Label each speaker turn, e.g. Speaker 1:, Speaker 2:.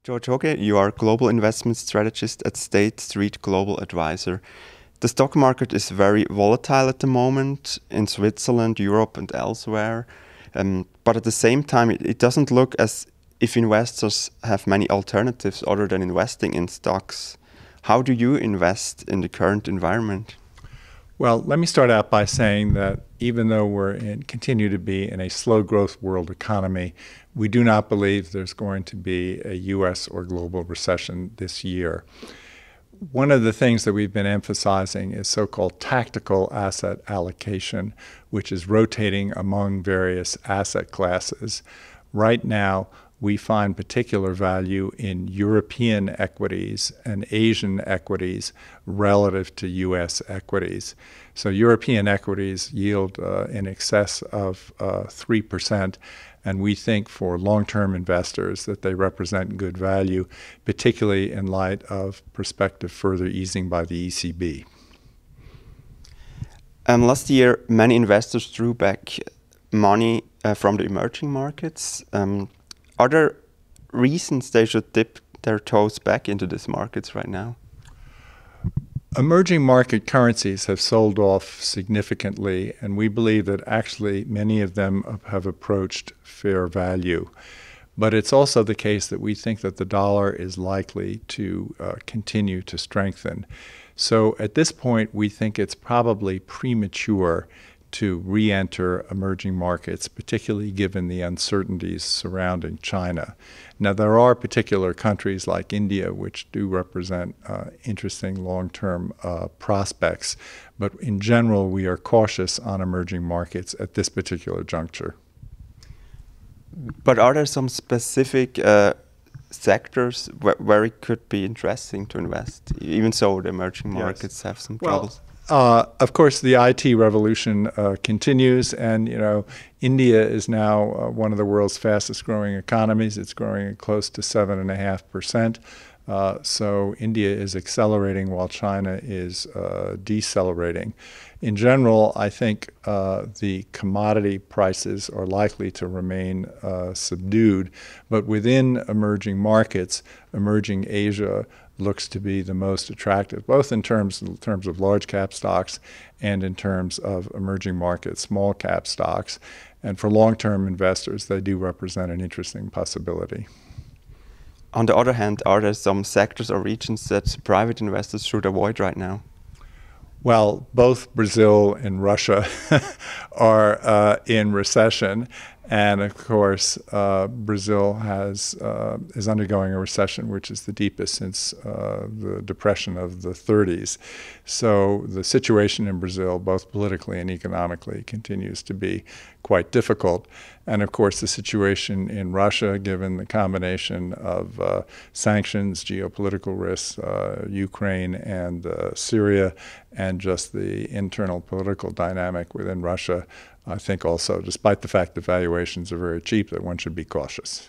Speaker 1: George Hoguet, you are global investment strategist at State Street Global Advisor. The stock market is very volatile at the moment in Switzerland, Europe, and elsewhere. But at the same time, it doesn't look as if investors have many alternatives other than investing in stocks. How do you invest in the current environment?
Speaker 2: Well, let me start out by saying that even though continue to be in a slow growth world economy, we do not believe there's going to be a U.S. or global recession this year. One of the things that we've been emphasizing is so-called tactical asset allocation, which is rotating among various asset classes. Right now, we find particular value in European equities and Asian equities relative to U.S. equities. So European equities yield in excess of 3%, and we think for long-term investors that they represent good value, particularly in light of prospective further easing by the ECB.
Speaker 1: Last year, many investors drew back money from the emerging markets. Are there reasons they should dip their toes back into these markets right now?
Speaker 2: Emerging market currencies have sold off significantly, and we believe that actually many of them have approached fair value. But it's also the case that we think that the dollar is likely to continue to strengthen. So at this point, we think it's probably premature to re-enter emerging markets, particularly given the uncertainties surrounding China. Now, there are particular countries like India which do represent interesting long-term prospects, but in general, we are cautious on emerging markets at this particular juncture.
Speaker 1: But are there some specific sectors where it could be interesting to invest, even so the emerging markets have some troubles?
Speaker 2: Of course, the IT revolution continues, and India is now one of the world's fastest growing economies. It's growing at close to 7.5%. So India is accelerating while China is decelerating. In general, I think the commodity prices are likely to remain subdued, but within emerging markets, emerging Asia looks to be the most attractive, both in terms of large cap stocks and in terms of emerging market small cap stocks. And for long-term investors, they do represent an interesting possibility.
Speaker 1: On the other hand, are there some sectors or regions that private investors should avoid right now?
Speaker 2: Well, both Brazil and Russia are in recession. And of course, Brazil is undergoing a recession, which is the deepest since the Depression of the 30s. So the situation in Brazil, both politically and economically, continues to be quite difficult. And of course, the situation in Russia, given the combination of sanctions, geopolitical risks, Ukraine and Syria, and just the internal political dynamic within Russia, I think also, despite the fact that valuations are very cheap, that one should be cautious.